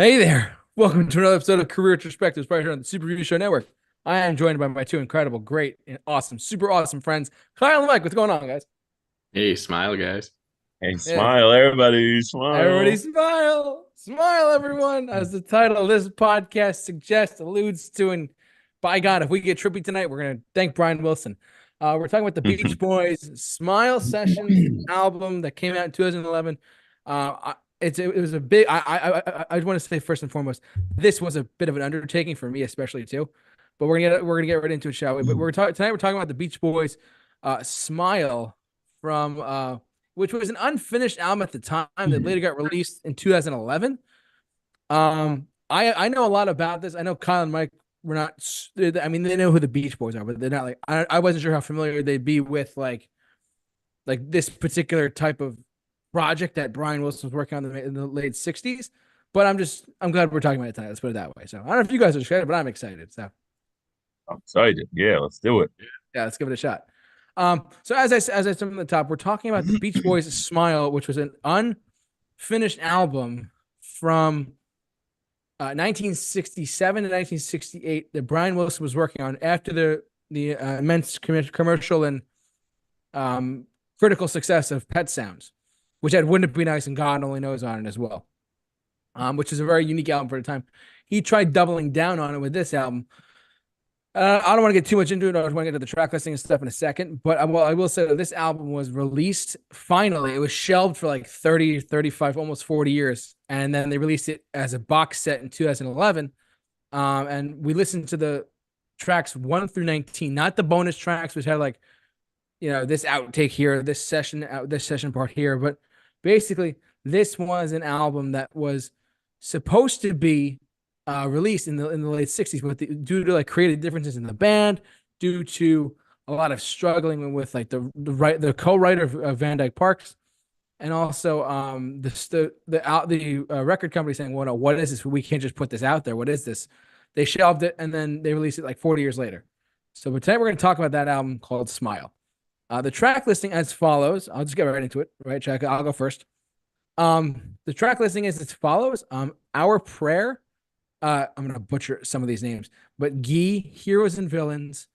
Hey there. Welcome to another episode of Career Retrospectives right here on the Super Review Show Network. I am joined by my two incredible, great, and awesome, super awesome friends, Kyle and Mike. What's going on, guys? Hey, smile, guys. Hey, Yeah. smile, everybody, Everybody smile. smile. Smile, everyone. As the title of this podcast suggests, alludes to, and by God, if we get trippy tonight, we're going to thank Brian Wilson. We're talking about the Beach Boys' Smile Sessions album that came out in 2011. It was a big. I want to say first and foremost, this was a bit of an undertaking for me, especially too. But we're gonna get right into it, shall we? But we're talking tonight. We're talking about the Beach Boys' "Smile" from which was an unfinished album at the time that later got released in 2011. I know a lot about this. I know Kyle and Mike were not. I mean, they know who the Beach Boys are, but they're not like. I wasn't sure how familiar they'd be with like this particular type of project that Brian Wilson was working on in the late '60s. But I'm glad we're talking about it tonight. Let's put it that way. So I don't know if you guys are excited, but I'm excited. So I'm excited. Yeah, let's do it. yeah, let's give it a shot. So as I said from the top, we're talking about the Beach Boys' "Smile," which was an unfinished album from 1967 to 1968 that Brian Wilson was working on after the immense commercial and critical success of Pet Sounds, which had "Wouldn't It Be Nice" and "God Only Knows" on it as well, which is a very unique album for the time. He tried doubling down on it with this album. I don't want to get too much into it. I just want to get to the track listing and stuff in a second. But I will say that this album was released finally. It was shelved for like 30, 35, almost 40 years. And then they released it as a box set in 2011. And we listened to the tracks 1 through 19, not the bonus tracks, which had like, this outtake here, this session part here. But basically, this was an album that was supposed to be released in the late '60s, but due to like creative differences in the band, due to a lot of struggling with like the co-writer of Van Dyke Parks, and also the record company saying, "Well, no, what is this? We can't just put this out there. What is this?" They shelved it, and then they released it like 40 years later. So, but tonight we're going to talk about that album called "Smile." The track listing as follows. I'll just get right into it. Right, Jack. I'll go first. The track listing is as follows. Our Prayer. I'm gonna butcher some of these names, but Gee, Heroes and Villains,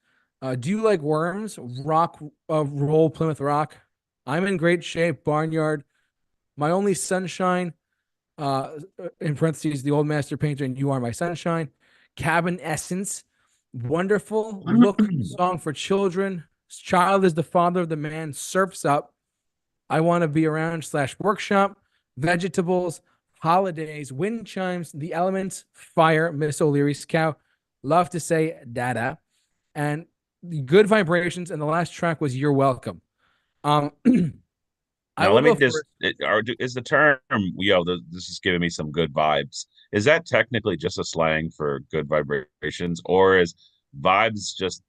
Do You Like Worms, Rock, Roll Plymouth Rock, I'm in Great Shape, Barnyard, My Only Sunshine, uh, in parentheses, The Old Master Painter, and You Are My Sunshine, Cabin Essence, Wonderful, Look, Song for Children, Child is the Father of the Man, Surfs Up, I Want to Be Around / Workshop, Vegetables, Holidays, Wind Chimes, The Elements, Fire, Miss O'Leary's Cow, Love to Say, Dada, and Good Vibrations. And the last track was You're Welcome. Um, I Now, will let me go just, first. is the term, this is giving me some good vibes. Is that technically just a slang for good vibrations, or is vibes just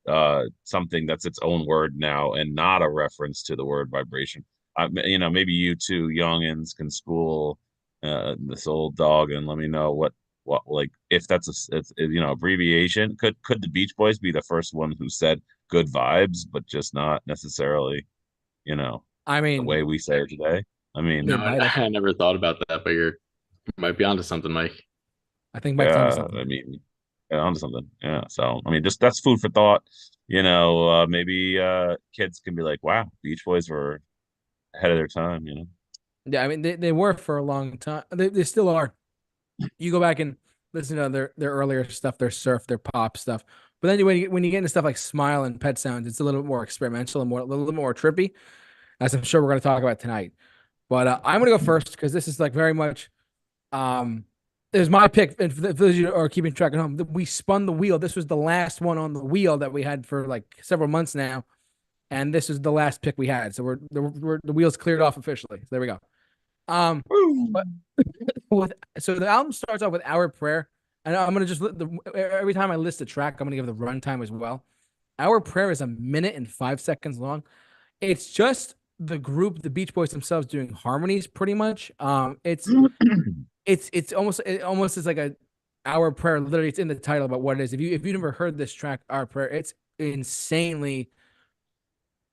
something that's its own word now and not a reference to the word vibration? Maybe you two youngins can school this old dog and let me know what like if that's abbreviation. Could the Beach Boys be the first one who said good vibes, but just not necessarily, you know, I the mean, way we say it today? I they mean, No, I, might have. I never thought about that, but you might be onto something, Mike. I think Mike's onto yeah, something. I mean, yeah, on something. Yeah. So, I mean, just that's food for thought. Maybe kids can be like, wow, Beach Boys were ahead of their time. Yeah, I mean, they were for a long time. They still are. You go back and listen to their earlier stuff, their surf, their pop stuff. But then when you get into stuff like Smile and Pet Sounds, it's a little bit more experimental and a little bit more trippy, as I'm sure we're going to talk about tonight. But I'm going to go first because this is like very much um it was my pick. And for those of you who are keeping track at home, we spun the wheel. This was the last one on the wheel that we had for like several months now, and this is the last pick we had. So the wheels cleared off officially. So there we go. Woo! But so the album starts off with Our Prayer, and I'm gonna just every time I list a track, I'm gonna give the runtime as well. Our Prayer is a minute and 5 seconds long. It's just the group, the Beach Boys themselves, doing harmonies, pretty much. It's almost is like a Our Prayer. Literally, it's in the title about what it is. If you never heard this track, Our Prayer, it's insanely.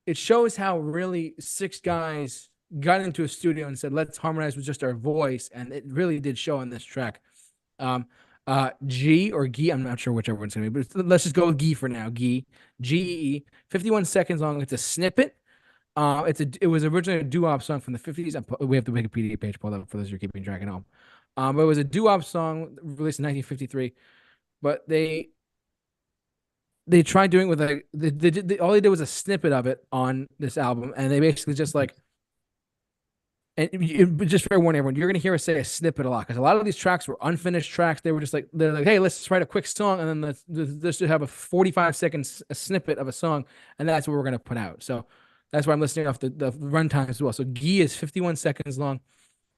It shows how really six guys got into a studio and said, "Let's harmonize with just our voice," and it really did show on this track. G or Gee, I'm not sure whichever one's gonna be, but let's just go with Gee for now. Gee, 51 seconds long. It's a snippet. It was originally a doo-wop song from the 50s. We have the Wikipedia page pulled up for those who are keeping track at home. But it was a doo-wop song released in 1953. But they tried doing it with all they did was a snippet of it on this album, and they basically just like, and just fair warning everyone, you're gonna hear us say a snippet a lot because a lot of these tracks were unfinished tracks. They're like, hey, let's just write a quick song, and then let's just have a 45 seconds a snippet of a song, and that's what we're gonna put out. So that's why I'm listening off the runtime as well. So Gee is 51 seconds long.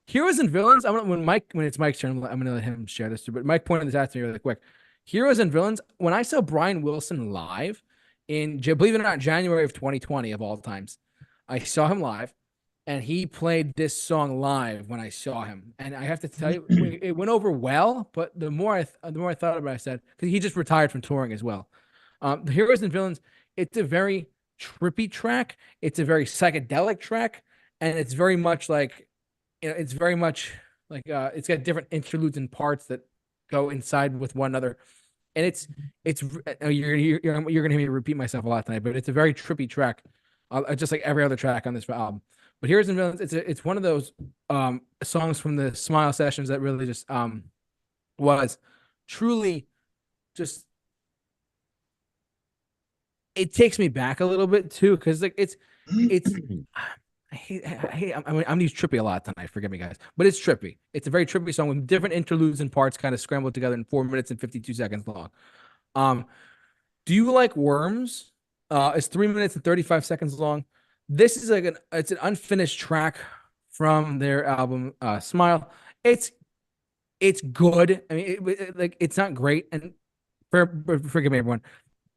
Heroes and Villains. When it's Mike's turn, I'm gonna let him share this too. But Mike pointed this out to me really quick. Heroes and Villains. When I saw Brian Wilson live in, believe it or not, January of 2020 of all times, I saw him live, and he played this song live when I saw him. And I have to tell you, it went over well. But the more I thought about it, I said, because he just retired from touring as well. The Heroes and Villains. It's a very trippy track. It's a very psychedelic track, and it's very much like, it's very much like it's got different interludes and parts that go inside with one another, and it's you're gonna hear me repeat myself a lot tonight, but it's a very trippy track, just like every other track on this album. But Heroes and Villains, it's one of those songs from the SMiLE sessions that really just was truly just, it takes me back a little bit too, because like it's I'm these trippy a lot tonight. Forgive me, guys, but it's trippy. It's a very trippy song with different interludes and parts kind of scrambled together in 4 minutes and 52 seconds long. Do you like Worms? It's 3 minutes and 35 seconds long. This is like it's an unfinished track from their album SMiLE. It's good. I mean, it's not great, and forgive me, everyone.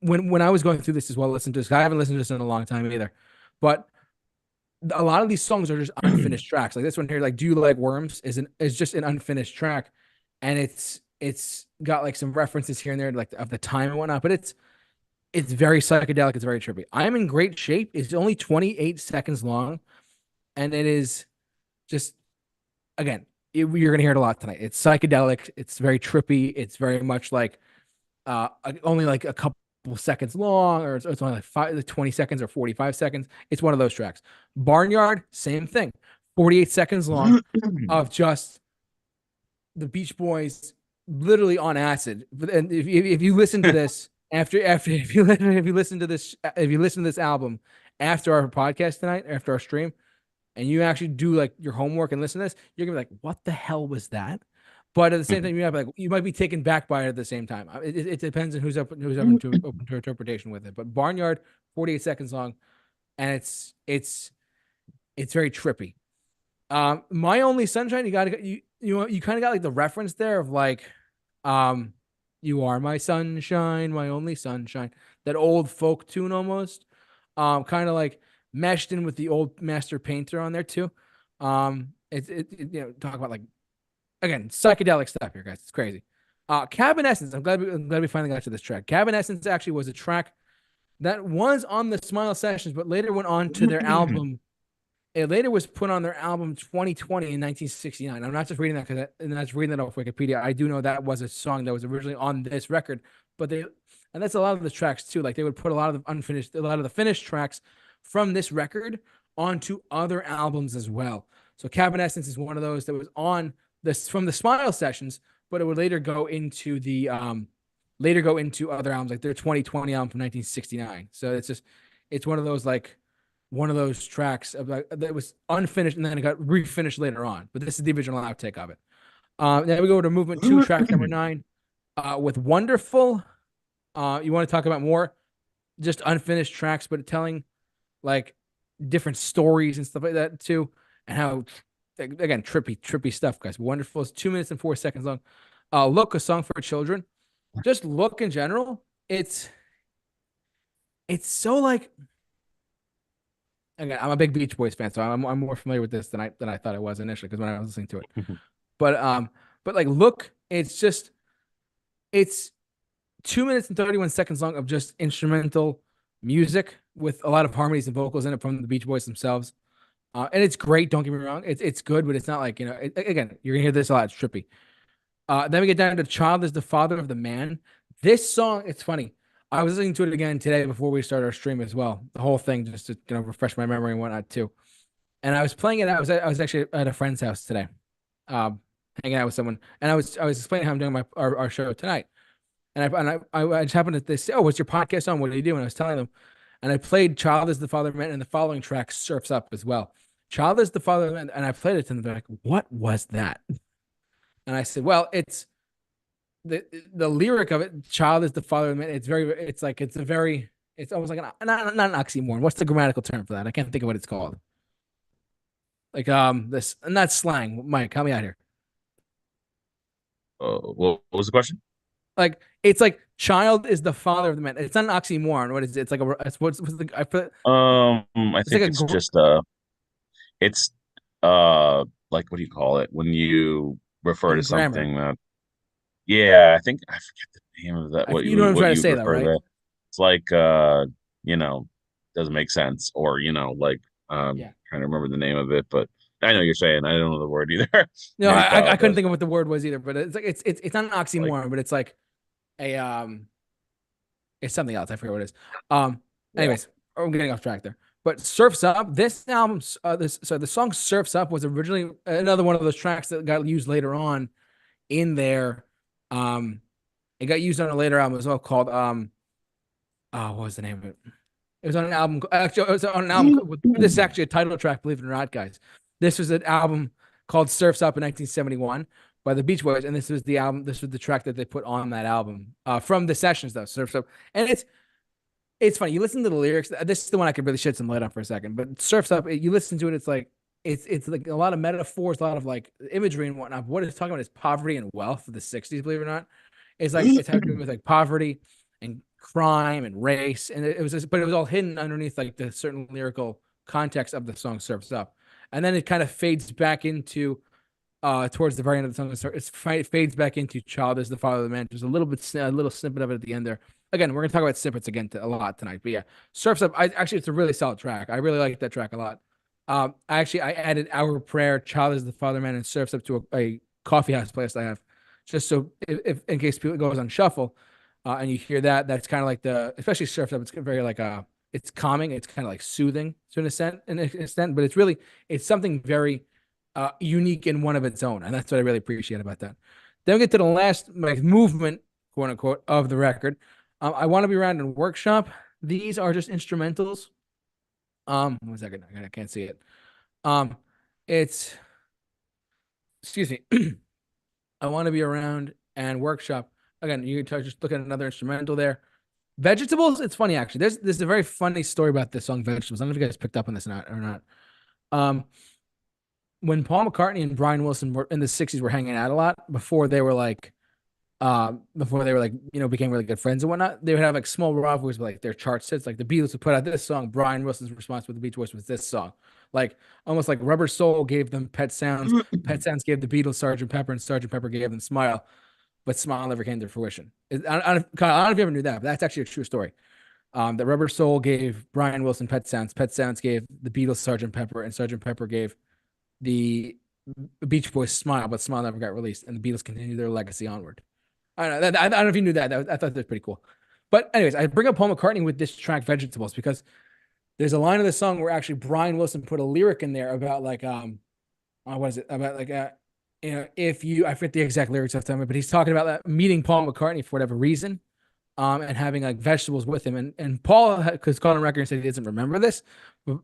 When I was going through this as well, listen to this. I haven't listened to this in a long time either, but a lot of these songs are just unfinished tracks. Like this one here, like "Do You Like Worms" is just an unfinished track, and it's got like some references here and there, like of the time and whatnot. But it's very psychedelic. It's very trippy. I'm in great shape. It's only 28 seconds long, and it is just, again, you're gonna hear it a lot tonight. It's psychedelic. It's very trippy. It's very much like only like a couple seconds long, or it's only like 20 seconds or 45 seconds. It's one of those tracks. Barnyard, same thing, 48 seconds long of just the Beach Boys literally on acid. And if you listen to this if you listen to this album after our podcast tonight, after our stream, and you actually do like your homework and listen to this, you're gonna be like, what the hell was that? But at the same time, you might be taken back by it at the same time. It depends on who's open to interpretation with it. But Barnyard, 48 seconds long, and it's very trippy. My Only Sunshine, you kind of got like the reference there of like, you are my sunshine, my only sunshine. That old folk tune almost, kind of like meshed in with the old Master Painter on there too. Talk about like, again, psychedelic stuff here, guys. It's crazy. Cabin Essence. I'm glad we finally got to this track. Cabin Essence actually was a track that was on the SMiLE sessions, but later went on to their album. It later was put on their album 2020 in 1969. I'm not just reading that that's reading that off Wikipedia. I do know that was a song that was originally on this record, and that's a lot of the tracks too. Like they would put a lot of the finished tracks from this record onto other albums as well. So Cabin Essence is one of those that was on this from the SMiLE sessions, but it would later go into other albums, like their 2020 album from 1969. So it's one of those tracks that was unfinished and then it got refinished later on. But this is the original outtake of it. Then we go to Movement 2, track number 9, with Wonderful. You want to talk about more just unfinished tracks, but telling like different stories and stuff like that too, and how, again, trippy stuff, guys. Wonderful is 2 minutes and 4 seconds long. Look, a song for children. Just Look in general. It's so like, again, I'm a big Beach Boys fan, so I'm more familiar with this than I thought I was initially, because when I was listening to it. But like Look, it's 2 minutes and 31 seconds long of just instrumental music with a lot of harmonies and vocals in it from the Beach Boys themselves. And it's great. Don't get me wrong. It's good, but it's not like, again, you're gonna hear this a lot. It's trippy. Then we get down to Child is the Father of the Man. This song, it's funny. I was listening to it again today before we started our stream as well. The whole thing just to refresh my memory and whatnot too. And I was playing it. I was actually at a friend's house today, hanging out with someone, and I was explaining how I'm doing our show tonight. I just happened to they say, "Oh, what's your podcast on? What do you do?" And I was telling them, and I played "Child is the Father of Man," and the following track surfs up as well. "Child is the Father of Man," and I played it to them. They're like, "What was that?" And I said, "Well, it's the lyric of it. Child is the father of man. It's almost like not an oxymoron. What's the grammatical term for that? I can't think of what it's called. Like this, not slang. Mike, help me out here. What was the question? Like it's like child is the father of the man. It's not an oxymoron. What is it? It's like what's the I put. I It's like think it's just it's like what do you call it when you refer to in grammar. something that yeah, I think I forget the name of that You know what I'm what trying to you say though, refer to right? that. It's like you know, doesn't make sense or like Yeah. trying to remember the name of it, but I know what you're saying. I don't know the word either. No, Maybe I Kyle couldn't does. think of what the word was either. But it's like it's not an Like oxymoron, but it's like a it's something else. I forget what it is. yeah. Anyways, I'm getting off track there. But Surfs Up, this album, the song Surfs Up was originally another one of those tracks that got used later on in there. It got used on a later album as well called what was the name of it? It was on an album. Actually, it was on an album. This is actually a title track, believe it or not, guys. This was an album called Surfs Up in 1971 by the Beach Boys, and this was the album. This was the track that they put on that album from the sessions, though. Surfs Up, and it's funny. You listen to the lyrics. This is the one I could really shed some light on for a second. But Surfs Up, you listen to it. It's like it's like a lot of metaphors, a lot of like imagery and whatnot. But what it's talking about is poverty and wealth of the '60s. Believe it or not, it's like it's having to do with like poverty and crime and race, and it was but it was all hidden underneath like the certain lyrical context of the song Surfs Up, and then it kind of fades back into towards the very end of the song. It fades back into "Child is the Father of the Man." There's a little snippet of it at the end there. Again, we're gonna talk about snippets again a lot tonight, but yeah, Surfs Up. Actually, it's a really solid track. I really like that track a lot. I added "Our Prayer," "Child is the Father of Man," and "Surfs Up" to a coffee house playlist I have, just so if in case people goes on shuffle, and you hear that, that's kind of like especially Surfs Up. It's very like it's calming. It's kind of like soothing to an extent, but it's something very unique in one of its own, and that's what I really appreciate about that. Then we get to the last like movement, quote unquote, of the record. I want to be around in workshop. These are just instrumentals. One second, I can't see it. It's excuse me. I want to be around and workshop. Again, you can just look at another instrumental there. Vegetables. It's funny actually. There's a very funny story about this song Vegetables. I don't know if you guys picked up on this or not. When Paul McCartney and Brian Wilson were in the '60s were hanging out a lot before they were like became really good friends and whatnot, they would have like small rivalries with like their chart sets. Like the Beatles would put out this song, Brian Wilson's response with the Beach Boys was this song, like almost like Rubber Soul gave them Pet Sounds, Pet Sounds gave the Beatles Sergeant Pepper, and Sergeant Pepper gave them SMiLE, but SMiLE never came to fruition. I don't know if you ever knew that, but that's actually a true story. That Rubber Soul gave Brian Wilson Pet Sounds, Pet Sounds gave the Beatles Sergeant Pepper, and Sergeant Pepper gave the Beach Boys SMiLE, but SMiLE never got released, and the Beatles continued their legacy onward. I don't know. I don't know if you knew that. I thought that was pretty cool. But anyways, I bring up Paul McCartney with this track "Vegetables" because there's a line of the song where actually Brian Wilson put a lyric in there about like what is it about like if you I forget the exact lyrics off the time, but he's talking about that meeting Paul McCartney for whatever reason, and having like vegetables with him, and Paul has gone on record and said he doesn't remember this,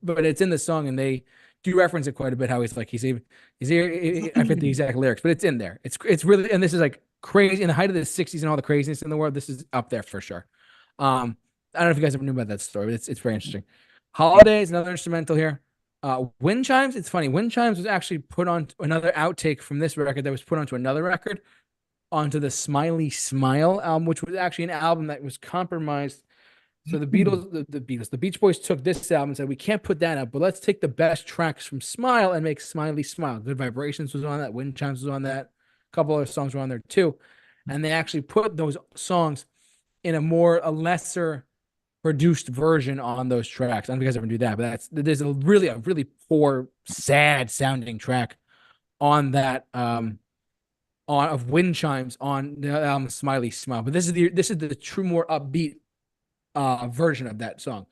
but it's in the song and they do reference it quite a bit. How he's like I forget the exact lyrics, but it's in there. It's really, and this is like crazy in the height of the '60s and all the craziness in the world. This is up there for sure. I don't know if you guys ever knew about that story, but it's very interesting. Holidays, another instrumental here. Wind Chimes, it's funny. Wind Chimes was actually put on another outtake from this record that was put onto another record, onto the SMiLE album, which was actually an album that was compromised. So the the Beach Boys took this album and said, we can't put that up, but let's take the best tracks from SMiLE and make Smiley Smile. Good Vibrations was on that. Wind Chimes was on that. A couple other songs were on there too. And they actually put those songs in a lesser produced version on those tracks. I don't know if you guys ever do that, but there's a really poor, sad sounding track on that of wind chimes on the album Smiley Smile. But this is the true more upbeat version of that song.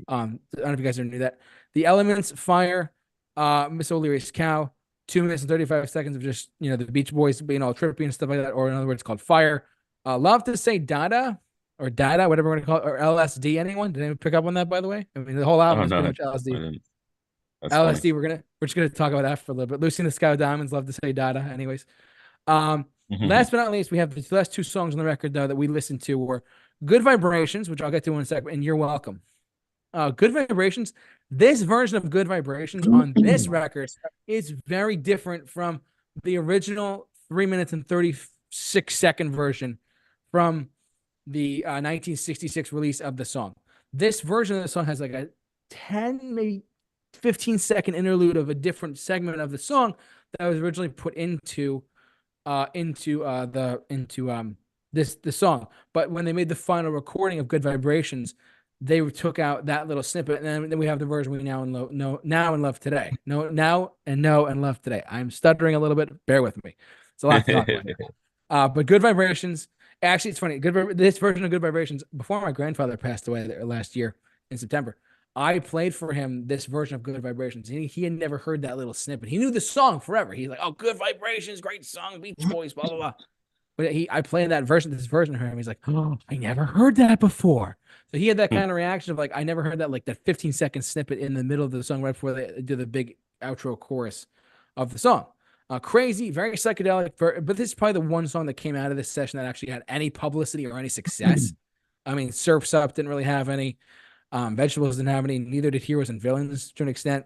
I don't know if you guys ever knew that. The Elements, Fire, Miss O'Leary's Cow, 2 minutes and 35 seconds of just, the Beach Boys being all trippy and stuff like that, or in other words, called Fire. Love to Say Dada, or Dada, whatever we're going to call it, or LSD. Anyone? Did anyone pick up on that, by the way? I mean, the whole album Oh is no, pretty much I LSD. didn't. That's LSD, funny. we're just gonna talk about that for a little bit. Lucy in the Sky with Diamonds, Love to Say Dada. Anyways. Last but not least, we have the last 2 songs on the record though that we listened to were Good Vibrations, which I'll get to in a second, and You're Welcome. Good Vibrations. This version of Good Vibrations on this record is very different from the original 3 minutes and 36-second version from the 1966 release of the song. This version of the song has like a 10, maybe 15-second interlude of a different segment of the song that was originally put into the song. But when they made the final recording of Good Vibrations, they took out that little snippet, and then we have the version we now and love today. Now and love today. I'm stuttering a little bit. Bear with me. It's a lot to talk about here. But Good Vibrations. Actually, it's funny. This version of Good Vibrations, before my grandfather passed away last year in September, I played for him this version of Good Vibrations. He had never heard that little snippet. He knew the song forever. He's like, "Oh, Good Vibrations, great song, Beach Boys, blah blah blah." But I played this version of him. He's like, "Oh, I never heard that before." So he had that kind of reaction of like, "I never heard that," like that 15-second snippet in the middle of the song right before they do the big outro chorus of the song. Crazy, very psychedelic, but this is probably the one song that came out of this session that actually had any publicity or any success. I mean, Surf's Up didn't really have any. Vegetables didn't have any. Neither did Heroes and Villains to an extent.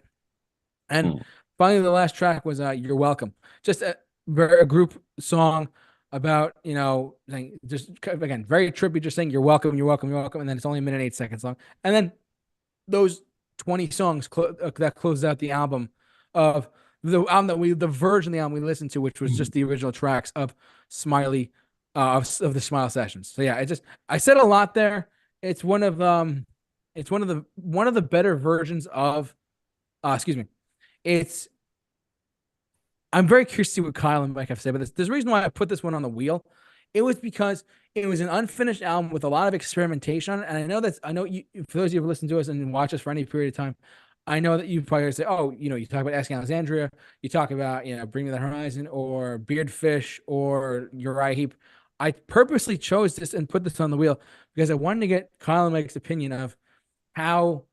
And finally, the last track was You're Welcome. Just a group song about, just again, very trippy, just saying you're welcome, you're welcome, you're welcome. And then it's only a minute and 8 seconds long. And then those 20 songs that closed out the album of the version of the album we listened to, which was just the original tracks of SMiLE, of the SMiLE sessions. So yeah, I said a lot there. It's one of the better versions of, excuse me. I'm very curious to see what Kyle and Mike have to say about this. There's a reason why I put this one on the wheel. It was because it was an unfinished album with a lot of experimentation. And I know you, for those of you who listen to us and watch us for any period of time, I know that you probably say, "Oh, you talk about Asking Alexandria, you talk about, Bring Me the Horizon or Beardfish or Uriah Heep." I purposely chose this and put this on the wheel because I wanted to get Kyle and Mike's opinion of how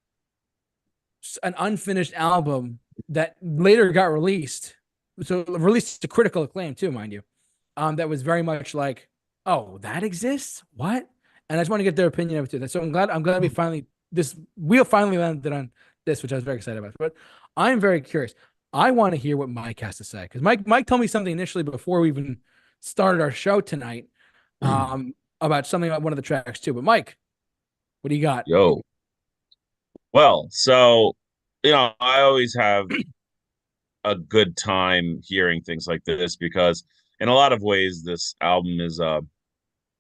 an unfinished album that later got released, so released to critical acclaim too, mind you, that was very much like, "Oh, that exists? What?" And I just want to get their opinion of it too. So I'm glad we finally landed on this, which I was very excited about. But I'm very curious. I want to hear what Mike has to say, because Mike told me something initially before we even started our show tonight, about something about one of the tracks too. But Mike, what do you got? Yo. Well, so I always have a good time hearing things like this because in a lot of ways this album is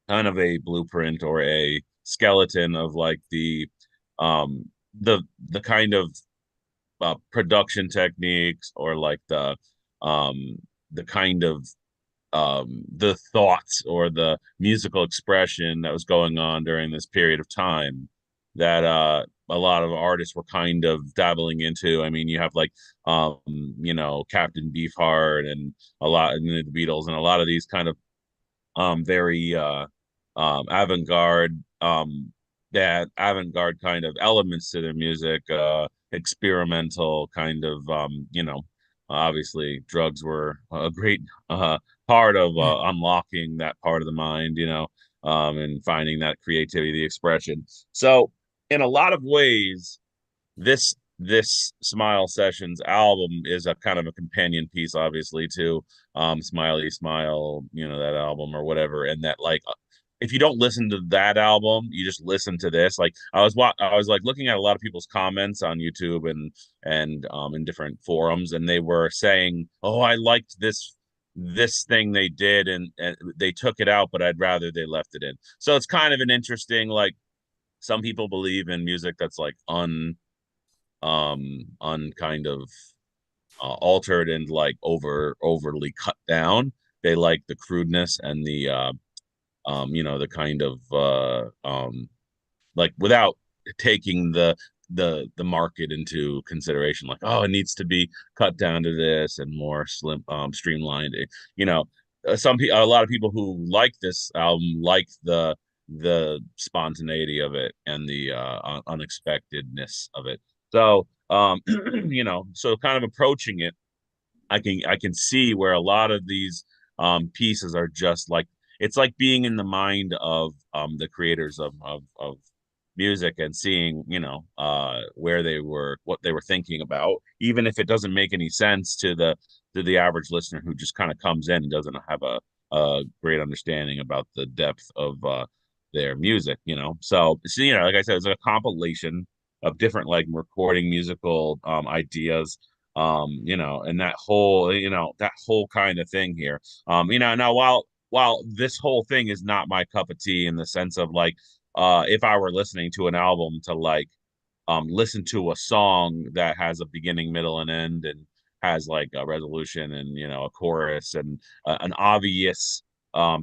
kind of a blueprint or a skeleton of like um the kind of production techniques or like the kind of the thoughts or the musical expression that was going on during this period of time that a lot of artists were kind of dabbling into. I mean, you have like Captain Beefheart and the Beatles and a lot of these kind of very avant-garde that avant-garde kind of elements to their music, experimental kind of obviously drugs were a great part of unlocking that part of the mind, and finding that creativity, the expression. So in a lot of ways, this SMiLE Sessions album is a kind of a companion piece, obviously, to Smiley Smile, that album or whatever. And that, like, if you don't listen to that album, you just listen to this. Like I was like looking at a lot of people's comments on YouTube and in different forums, and they were saying, "Oh, I liked this thing they did, and they took it out, but I'd rather they left it in." So it's kind of an interesting, like, some people believe in music that's like kind of altered and like overly cut down. they like the crudeness and the the kind of like without taking the market into consideration, like, oh, it needs to be cut down to this and more streamlined. You know, a lot of people who like this album like the spontaneity of it and the unexpectedness of it. So so kind of approaching it, I can see where a lot of these pieces are just like, it's like being in the mind of the creators of music and seeing, where they were, what they were thinking about, even if it doesn't make any sense to the average listener who just kind of comes in and doesn't have a great understanding about the depth of their music, so like I said, it's a compilation of different like recording musical ideas, and that whole kind of thing here. Now while this whole thing is not my cup of tea in the sense of like, if I were listening to an album to like listen to a song that has a beginning, middle, and end, and has like a resolution and a chorus and an obvious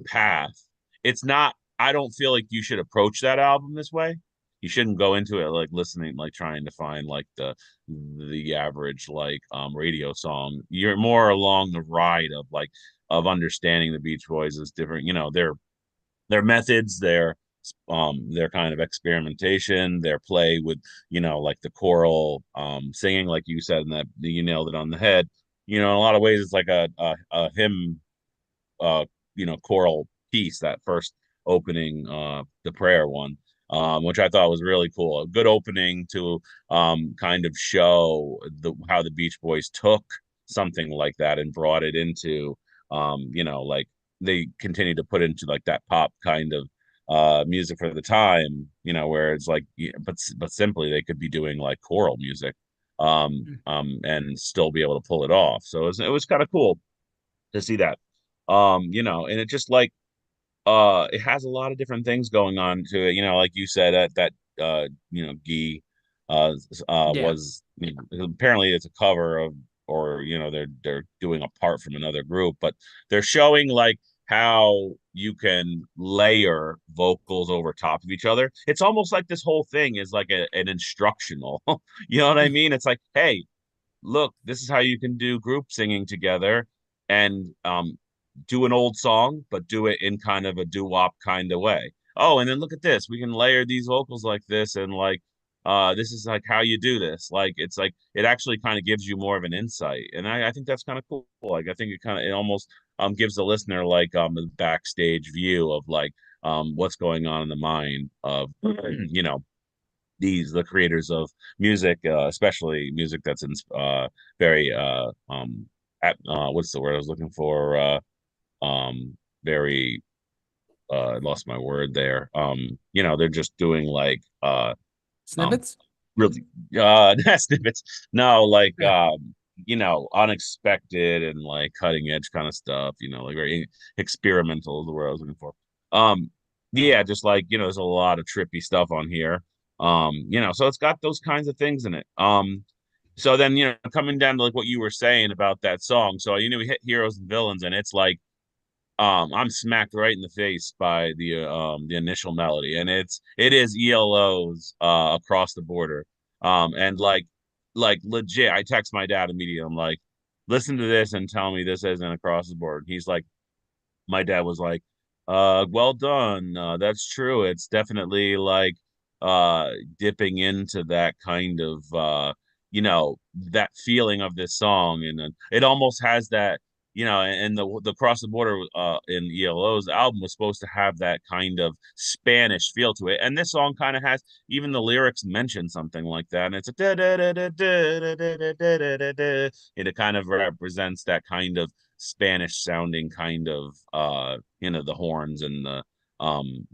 path. It's not. I don't feel like you should approach that album this way. You shouldn't go into it like listening, like trying to find like the average like radio song. You're more along the ride of like of understanding the Beach Boys as different, their methods, their kind of experimentation, their play with, like the choral singing, like you said, and that you nailed it on the head. In a lot of ways, it's like a hymn, choral piece, that first opening, the prayer one, which I thought was really cool. A good opening to kind of show how the Beach Boys took something like that and brought it into, like they continue to put into like that pop kind of music for the time, where it's like, but simply they could be doing like choral music, and still be able to pull it off. So it was kind of cool to see that, and it just like, it has a lot of different things going on to it, like you said, that Guy Yeah. was, apparently it's a cover of, or they're doing a part from another group, but they're showing like how you can layer vocals over top of each other. It's almost like this whole thing is like an instructional. You know what I mean? It's like, hey, look, this is how you can do group singing together, and do an old song, but do it in kind of a doo-wop kind of way. Oh, and then look at this. We can layer these vocals like this, and like, this is like how you do this. Like, it's like it actually kind of gives you more of an insight. And I think that's kind of cool. Like, I think it almost gives the listener like a backstage view of like what's going on in the mind of the creators of music, especially music that's in very what's the word I was looking for? Very I lost my word there. They're just doing like um Snippets. really snippets. No, like Yeah. unexpected and like cutting edge kind of stuff, like very experimental is the word I was looking for. Yeah, just like, there's a lot of trippy stuff on here. So it's got those kinds of things in it. So then, coming down to like what you were saying about that song. So we hit Heroes and Villains, and it's like, I'm smacked right in the face by the initial melody, and it is ELO's Across the Border. And like legit, I text my dad immediately. I'm like, listen to this and tell me this isn't Across the Border. He's like, my dad was like, well done. That's true. It's definitely like dipping into that kind of that feeling of this song. And it almost has that, and the Cross the Border in ELO's album was supposed to have that kind of Spanish feel to it. And this song kind of has, even the lyrics mention something like that. And it's a da da da da da da da da da da da. It kind of represents that kind of Spanish sounding kind of the horns and the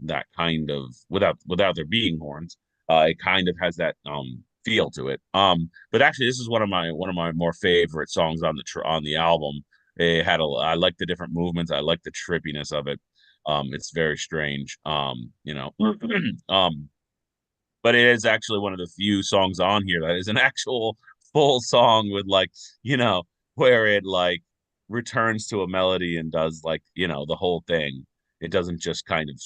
that kind of, without there being horns, it kind of has that feel to it. But actually this is one of my more favorite songs on the album. I like the different movements, I like the trippiness of it. It's very strange. But it is actually one of the few songs on here that is an actual full song with like, where it like returns to a melody and does like, the whole thing. It doesn't just kind of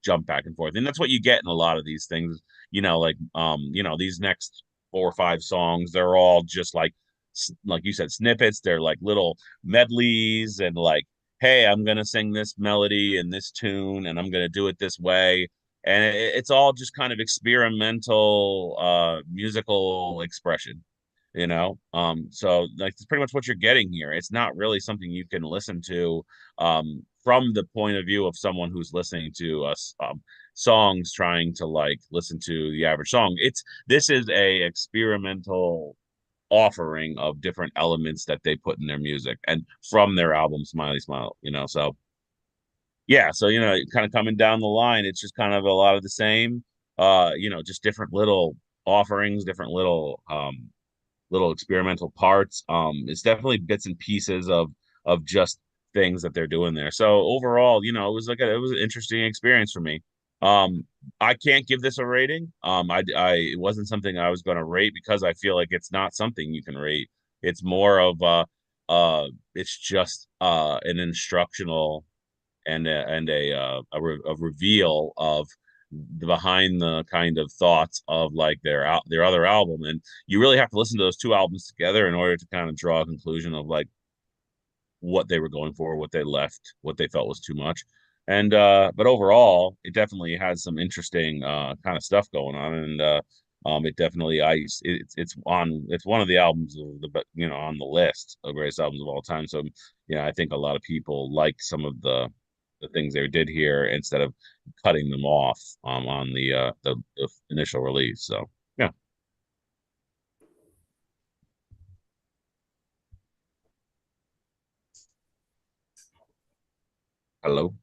jump back and forth. And that's what you get in a lot of these things, these next 4 or 5 songs, they're all just like you said, snippets. They're like little medleys and like, hey, I'm gonna sing this melody and this tune and I'm gonna do it this way. And it's all just kind of experimental musical expression, so like it's pretty much what you're getting here. It's not really something you can listen to from the point of view of someone who's listening to us songs, trying to like listen to the average song. This is a experimental offering of different elements that they put in their music and from their album Smiley Smile, so yeah, so kind of coming down the line, it's just kind of a lot of the same, just different little offerings, different little experimental parts. It's definitely bits and pieces of just things that they're doing there. So overall, it was it was an interesting experience for me. I can't give this a rating. It wasn't something I was going to rate because I feel like it's not something you can rate. It's more of it's just an instructional and a reveal of the behind the kind of thoughts of like their other album. And you really have to listen to those 2 albums together in order to kind of draw a conclusion of like what they were going for, what they left, what they felt was too much. And but overall it definitely has some interesting kind of stuff going on. And it definitely it's one of the albums of on the list of greatest albums of all time. So I think a lot of people liked some of the things they did here instead of cutting them off on the initial release. So yeah. Hello.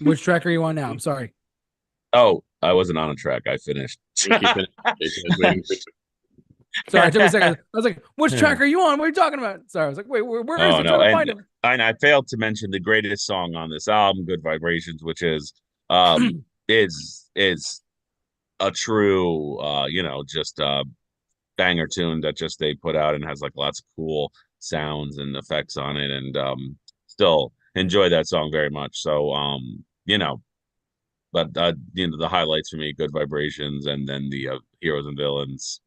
Which track are you on now? I'm sorry. Oh, I wasn't on a track. I finished. Sorry, it took me a second. I was like, which track are you on? What are you talking about? Sorry, I was like, wait, where is it? No, Trying to find him. And I failed to mention the greatest song on this album, "Good Vibrations," which is is a true just banger tune that just they put out and has like lots of cool sounds and effects on it. And still enjoy that song very much. So but the highlights for me, "Good Vibrations" and then the "Heroes and Villains"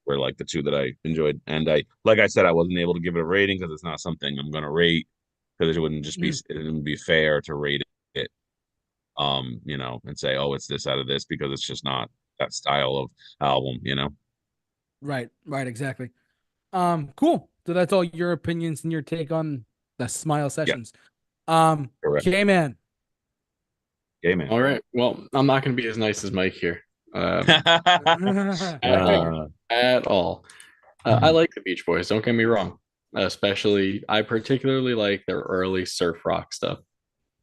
were like the 2 that I enjoyed. And like I said, I wasn't able to give it a rating because it's not something I'm going to rate, because it wouldn't just be it wouldn't be fair to rate it and say, oh, it's this out of this, because it's just not that style of album. Right, exactly. Cool. So that's all your opinions and your take on the SMiLE sessions. Correct. K-Man. All right. Well, I'm not going to be as nice as Mike here. At all. I like the Beach Boys, don't get me wrong. Especially, I particularly like their early surf rock stuff.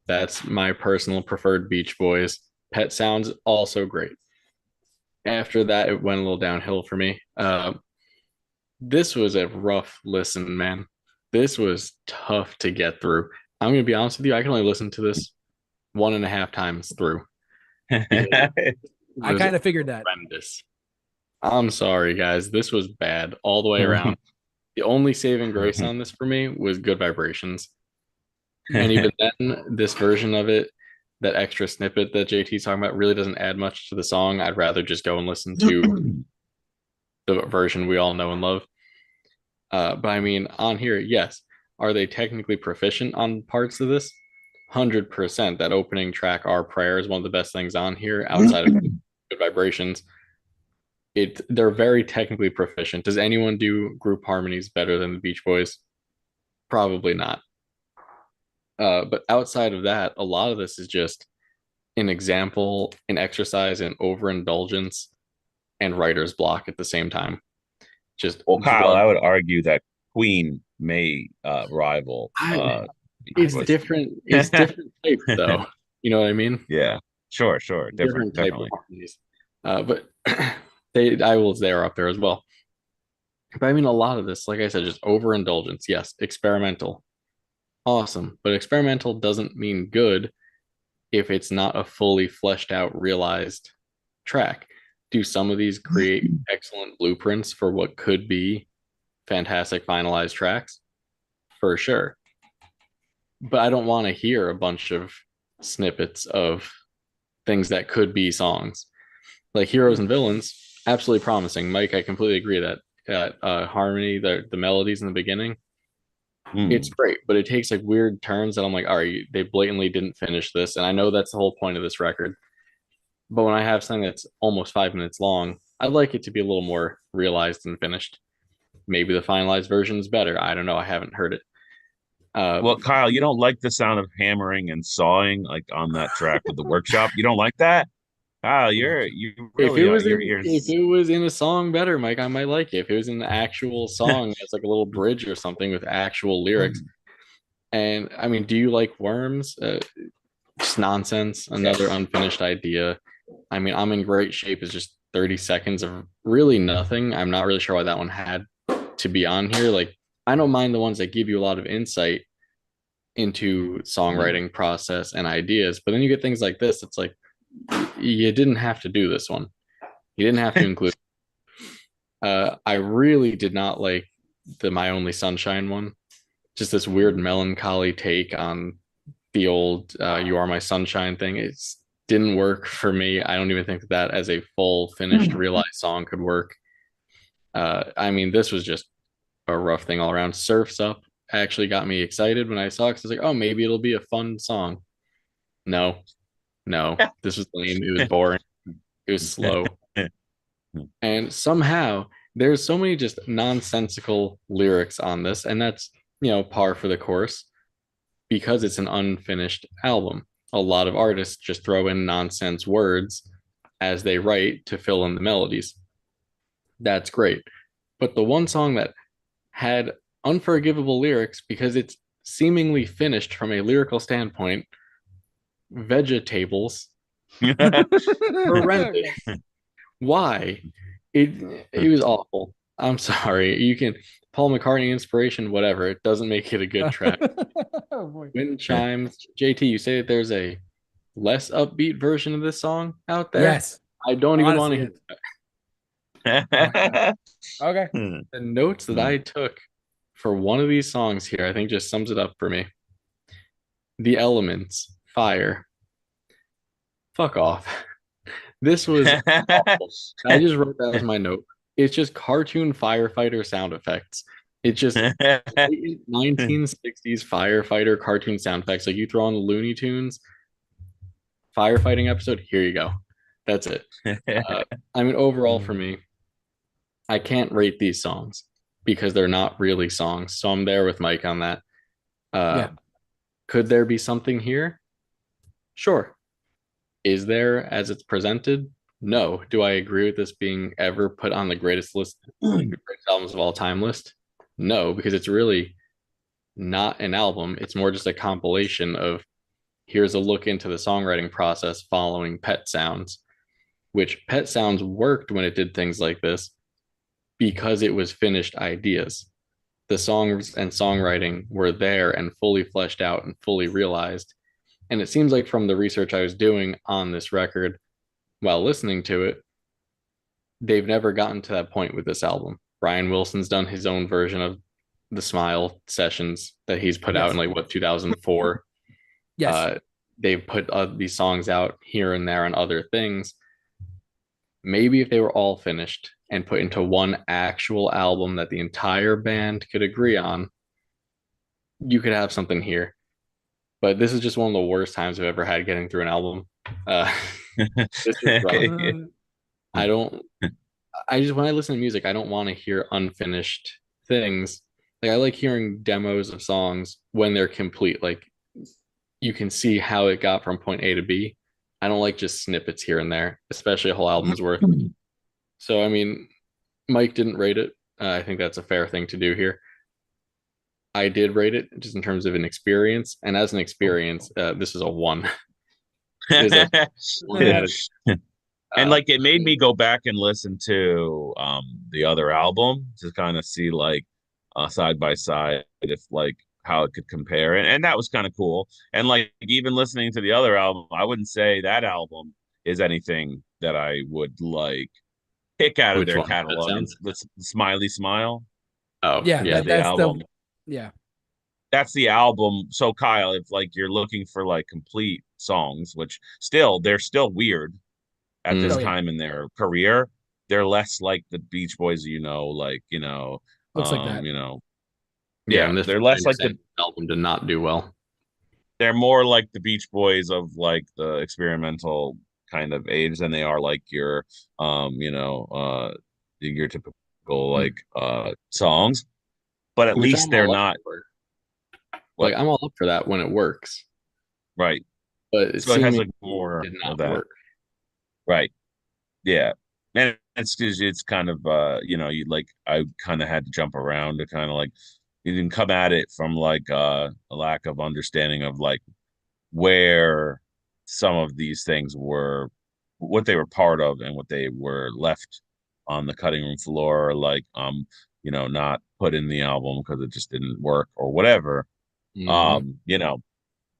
That's my personal preferred Beach Boys. Pet Sounds also great. After that, it went a little downhill for me. This was a rough listen, man. This was tough to get through. I'm going to be honest with you. I can only listen to this 1.5 times through. I kind of figured that. Horrendous. I'm sorry, guys. This was bad all the way around. The only saving grace on this for me was Good Vibrations. And even then, this version of it, that extra snippet that JT's talking about, really doesn't add much to the song. I'd rather just go and listen to the version we all know and love. But I mean, on here, yes. Are they technically proficient on parts of this? 100%. That opening track, Our Prayer, is one of the best things on here outside of Good Vibrations. They're very technically proficient. Does anyone do group harmonies better than the Beach Boys? Probably not. But outside of that, a lot of this is just an example, an exercise in overindulgence and writer's block at the same time. Well, Kyle, I would argue that Queen may rival. It's different. It's different type, though. You know what I mean? Yeah, sure. Different type definitely. Of harmonies. But they're up there as well. But I mean, a lot of this, like I said, just overindulgence. Yes, experimental. Awesome. But experimental doesn't mean good if it's not a fully fleshed out, realized track. Do some of these create excellent blueprints for what could be fantastic finalized tracks? for sure. But I don't want to hear a bunch of snippets of things that could be songs. Like Heroes and Villains, absolutely promising. Mike, I completely agree that harmony, the melodies in the beginning, it's great, but it takes like weird turns that I'm like, all right, they blatantly didn't finish this. And I know that's the whole point of this record. But when I have something that's almost 5 minutes long, I'd like it to be a little more realized and finished. Maybe the finalized version is better. I don't know. I haven't heard it. Well, Kyle, you don't like the sound of hammering and sawing like on that track with the workshop. You don't like that? Kyle, you if really it was your in, ears. if it was in a song better, Mike, I might like it. If it was in an actual song, it's like a little bridge or something with actual lyrics. And I mean, do you like Worms? Just nonsense. Another unfinished idea. I mean, I'm in great shape is just 30 seconds of really nothing. I'm not really sure why that one had to be on here. Like, I don't mind the ones that give you a lot of insight into songwriting process and ideas, but then you get things like this. It's like you didn't have to do this one. You didn't have to include. I really did not like the My Only Sunshine one. Just this weird melancholy take on the old "You Are My Sunshine" thing. It didn't work for me. I don't even think that as a full finished realized song could work. I mean, this was just a rough thing all around. Surfs Up actually got me excited when I saw it because I was like, oh, maybe it'll be a fun song. No, this was lame. It was boring. It was slow. And somehow there's so many just nonsensical lyrics on this, and that's par for the course because it's an unfinished album. A lot of artists just throw in nonsense words as they write to fill in the melodies. That's great. But the one song that had unforgivable lyrics because it's seemingly finished from a lyrical standpoint, Vegetables, horrendous. Why? It was awful. I'm sorry. You can Paul McCartney inspiration, whatever. It doesn't make it a good track. Wind chimes. JT, you say that there's a less upbeat version of this song out there? Yes. I don't even want to Honestly, hear Okay. that. The notes that I took for one of these songs here, I think just sums it up for me. The Elements, Fire. Fuck off. This was awful. I just wrote that as my note. It's just cartoon firefighter sound effects. It's just 1960s firefighter cartoon sound effects. Like you throw on the Looney Tunes firefighting episode, here you go. That's it. I mean, overall for me, I can't rate these songs because they're not really songs. So I'm there with Mike on that. Could there be something here? Sure. Is there as it's presented? No. Do I agree with this being ever put on the greatest list, greatest albums of all time list? No, because it's really not an album. It's more just a compilation of here's a look into the songwriting process following Pet Sounds, which Pet Sounds worked when it did things like this because it was finished ideas. The songs and songwriting were there and fully fleshed out and fully realized. And it seems like from the research I was doing on this record while listening to it, they've never gotten to that point with this album. Brian Wilson's done his own version of the SMiLE sessions that he's put out in like what 2004. Yes. They've put these songs out here and there on other things. Maybe if they were all finished and put into one actual album that the entire band could agree on, you could have something here. But this is just one of the worst times I've ever had getting through an album. This is rough. I just when I listen to music, I don't want to hear unfinished things. Like I like hearing demos of songs when they're complete. Like you can see how it got from point A to B. I don't like just snippets here and there, especially a whole album's worth. So I mean, Mike didn't rate it. I think that's a fair thing to do here. I did rate it just in terms of an experience, and as an experience, this is a 1. It is a 1 and like it made me go back and listen to the other album to kind of see like side by side if like how it could compare, and that was kind of cool. And like even listening to the other album, I wouldn't say that album is anything that I would like pick out of their catalog. It's Smiley Smile. Oh yeah, the album. Yeah. that's the album. So Kyle, if like you're looking for like complete songs, which still they're still weird at this Oh yeah, time in their career, they're less like the Beach Boys, like looks like that. you know, Yeah, yeah, and this they're I less like understand the album did not do well. they're more like the Beach Boys of like the experimental kind of age than they are like your typical Mm. like songs. But at Which least I'm they're all up not for. what Like I'm all up for that when it works, right. but it So it has seemingly like more did of not that. work. Right. Yeah. And it's kind of you like I kind of had to jump around to kind of like you didn't come at it from like a lack of understanding of like where some of these things were, what they were part of, and what they were left on the cutting room floor, or like not put in the album because it just didn't work or whatever. Hmm.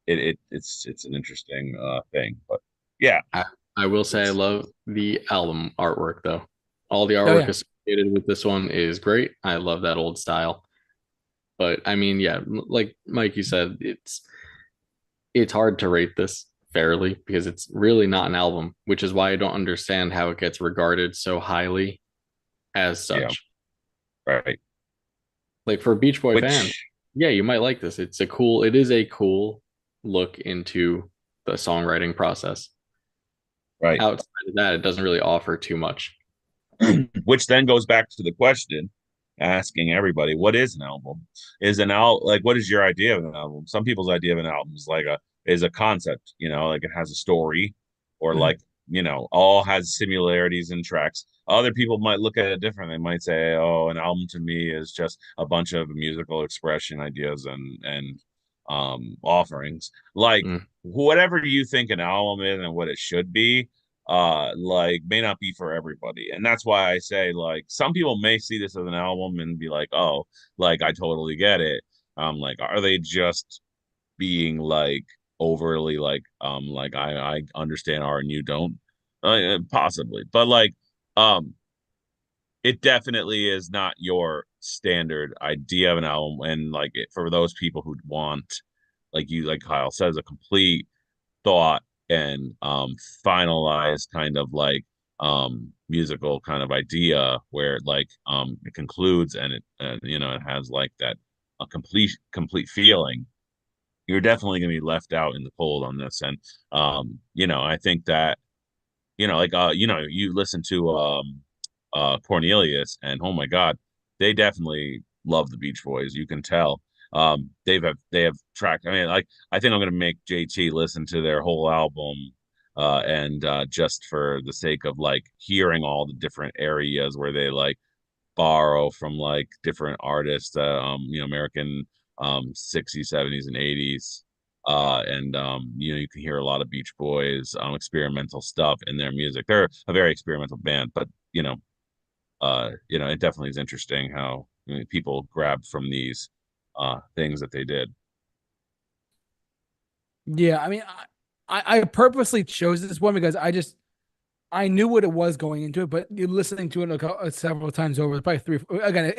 It's an interesting thing, but yeah, I, I will say I it's love the album artwork though. All the Oh artwork yeah, associated with this one is great. I love that old style. But I mean, yeah, like Mike, you said, it's hard to rate this fairly because it's really not an album, which is why I don't understand how it gets regarded so highly as yeah, such. right. Like for Beach Boy fans, Which yeah, you might like this. It is a cool look into the songwriting process. right. Outside of that, it doesn't really offer too much. Which then goes back to the question asking everybody, what is an album? Is an album like what is your idea of an album? Some people's idea of an album is like a concept, like it has a story, or Mhm. like, all has similarities in tracks. Other people might look at it different. They might say, oh, an album to me is just a bunch of musical expression ideas and offerings. Like Mm. whatever you think an album is and what it should be, like may not be for everybody. And that's why I say like some people may see this as an album and be like, oh, like I totally get it. Like are they just being like overly like I understand art and you don't? Possibly. But like um it definitely is not your standard idea of an album, and like for those people who want, like Kyle says, a complete thought and finalized kind of like musical kind of idea where like it concludes and it has like that a complete feeling. You're definitely going to be left out in the cold on this. And I think that you listen to Cornelius, and oh my God, they definitely love the Beach Boys. You can tell. They have tracked. I mean, like I think I'm gonna make JT listen to their whole album, and just for the sake of like hearing all the different areas where they like borrow from like different artists, American 60s, 70s, and 80s. And you can hear a lot of Beach Boys experimental stuff in their music. They're a very experimental band, but it definitely is interesting how people grabbed from these things that they did. yeah. I mean, I purposely chose this one because I knew what it was going into it, but you're listening to it several times over, probably three. Again,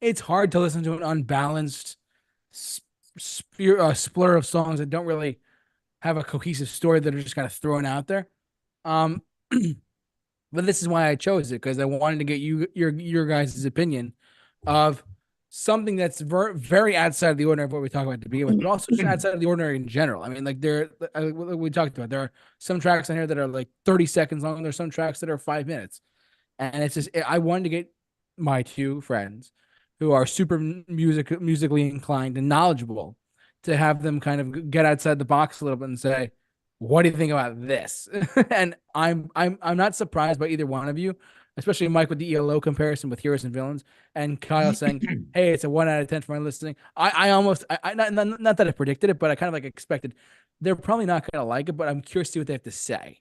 it's hard to listen to an unbalanced splur of songs that don't really have a cohesive story that are just kind of thrown out there. Um, but this is why I chose it because I wanted to get your guys' opinion of something that's very outside of the ordinary of what we talk about to begin with, but also just outside of the ordinary in general. I mean, like we talked about, there are some tracks on here that are like 30 seconds long. There's some tracks that are 5 minutes, and it's just I wanted to get my two friends who are super musically inclined and knowledgeable to have them kind of get outside the box a little bit and say, what do you think about this? And I'm not surprised by either one of you, especially Mike with the ELO comparison with Heroes and Villains, and Kyle saying, "Hey, it's a 1 out of 10 for my listening." I almost not that I predicted it, but I kind of like expected they're probably not gonna like it, but I'm curious to see what they have to say.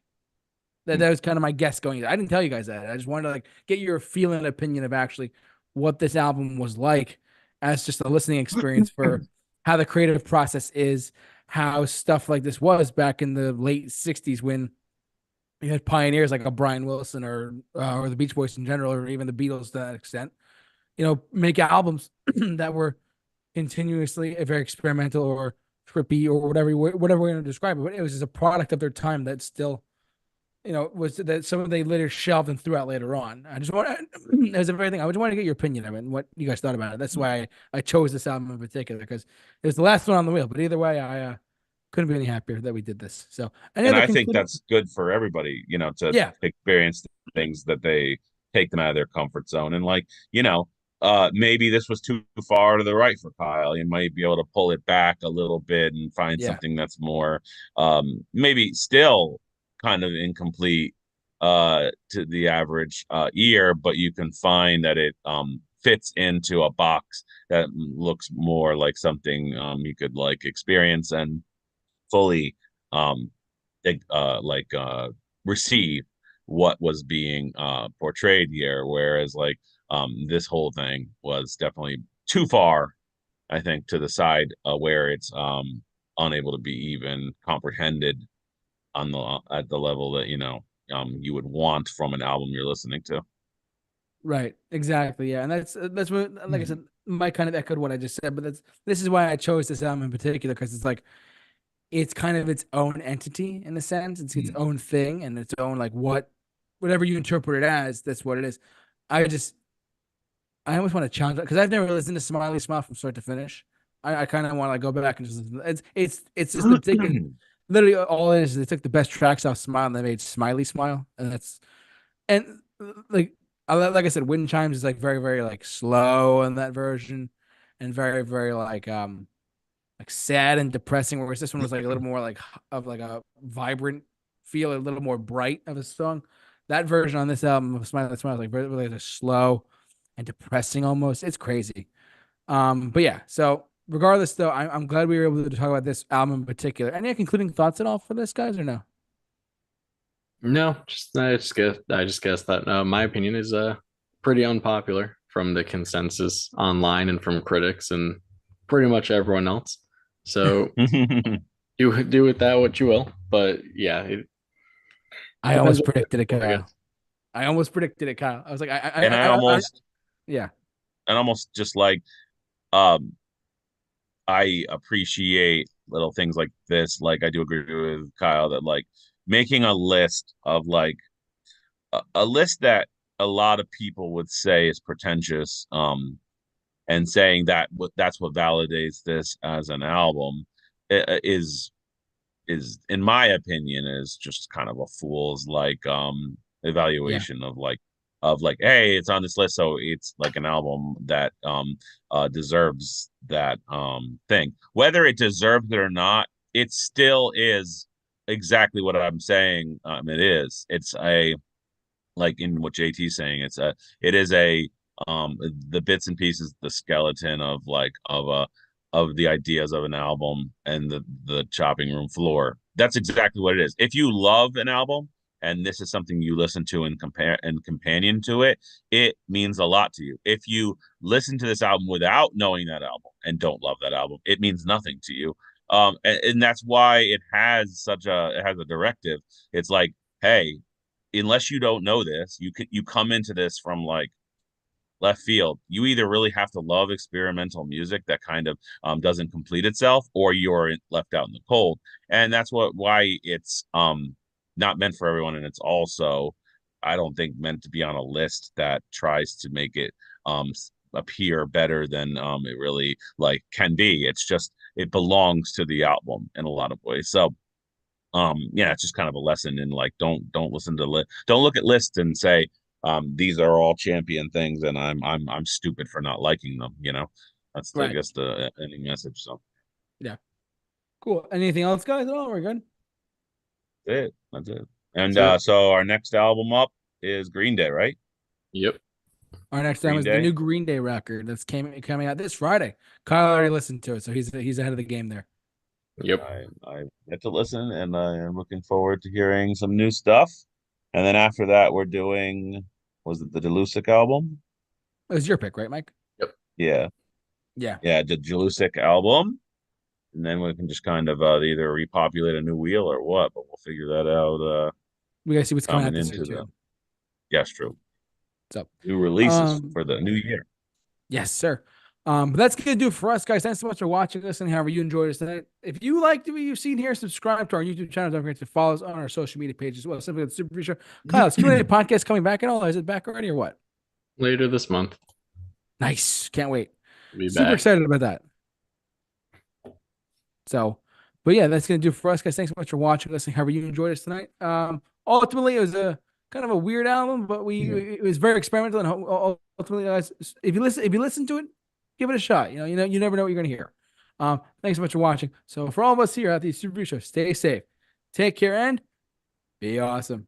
That was kind of my guess going. I didn't tell you guys that. I just wanted to like get your feeling and opinion of actually what this album was like as just a listening experience for how the creative process is, how stuff like this was back in the late '60s when you had pioneers like a Brian Wilson or the Beach Boys in general, or even the Beatles to that extent. Make albums that were continuously very experimental or trippy or whatever we're going to describe it. But it was just a product of their time that still, was that some of they later shelved and threw out later on. I just want it was a very thing. I just want to get your opinion of it and what you guys thought about it. That's why I chose this album in particular, because it was the last one on the wheel. But either way, I couldn't be any happier that we did this. So, and I think that's good for everybody, to experience things that they take them out of their comfort zone. And maybe this was too far to the right for Kyle. You might be able to pull it back a little bit and find something that's more, maybe still kind of incomplete to the average ear, but you can find that it fits into a box that looks more like something you could experience and fully receive what was being portrayed here, whereas this whole thing was definitely too far, I think, to the side where it's unable to be even comprehended at the level that you would want from an album you're listening to. Right, exactly, yeah, and that's what, like I said, Mike kind of echoed what I just said, but this is why I chose this album in particular, because it's kind of its own entity in a sense. It's its own thing and its own whatever you interpret it as, that's what it is. I almost want to challenge it because I've never listened to SMiLE from start to finish. I kind of want to go back and just listen. It's just the taking literally all it is they took the best tracks off SMiLE and they made SMiLE, and like I said, Wind Chimes is very very slow in that version, and very very sad and depressing, whereas this one was a little more of a vibrant feel, a little more bright of a song. That version on this album of SMiLE is very really slow and depressing almost. It's crazy. But yeah, so regardless though, I'm glad we were able to talk about this album in particular. Any concluding thoughts at all for this, guys, or no? No, I just guess that my opinion is pretty unpopular from the consensus online and from critics and pretty much everyone else. So do with that what you will. But yeah, I almost predicted it, Kyle. I almost predicted it, Kyle. I was like, yeah. And almost just I appreciate little things like this. I do agree with Kyle that making a list of a list that a lot of people would say is pretentious, and saying that that's what validates this as an album is in my opinion is just kind of a fool's evaluation of hey, it's on this list, so it's an album that deserves that thing. Whether it deserves it or not, it still is exactly what I'm saying. It is. It's a in what JT's saying. It is the bits and pieces, the skeleton of of the ideas of an album and the chopping room floor. That's exactly what it is. If you love an album and this is something you listen to and companion to it, it means a lot to you. If you listen to this album without knowing that album and don't love that album, it means nothing to you. And that's why it has a directive. It's hey, unless you don't know this, you come into this from left field. You either really have to love experimental music that kind of doesn't complete itself, or you're left out in the cold. And that's why it's not meant for everyone, and it's also, I don't think, meant to be on a list that tries to make it appear better than it really can be. It's just, it belongs to the album in a lot of ways. So yeah, it's just kind of a lesson in don't listen to don't look at lists and say these are all champion things and I'm stupid for not liking them. That's right. I guess the ending message. So yeah, cool. Anything else, guys? Oh, we're good. That's it. And so our next album up is Green Day, right? Yep. Our next album is the new Green Day record that's coming out this Friday. Kyle already listened to it, so he's ahead of the game there. Yep. I get to listen, and I am looking forward to hearing some new stuff. And then after that, we're doing, was it the Delusic album? It was your pick, right, Mike? Yep. Yeah. The Delusic album. And then we can just kind of either repopulate a new wheel or what, but we'll figure that out. We gotta see what's coming out this year too. Yes, true. What's up? New releases for the new year. Yes, sir. But that's gonna do it for us, guys. Thanks so much for watching, listening, however you enjoyed us tonight. If you liked what you've seen here, subscribe to our YouTube channel. Don't forget to follow us on our social media pages as well. Simply the Super Review Show. Kyle, is Q&A podcast coming back at all? Is it back already or what? Later this month. Nice. Can't wait. Be Super back. excited about that. So, but yeah, that's gonna do it for us, guys. Thanks so much for watching, listening, however you enjoyed us tonight. Ultimately, it was a kind of a weird album, but it was very experimental. And ultimately, guys, if you listen to it, give it a shot. You never know what you're gonna hear. Thanks so much for watching. So for all of us here at the Super Review Show, stay safe, take care, and be awesome.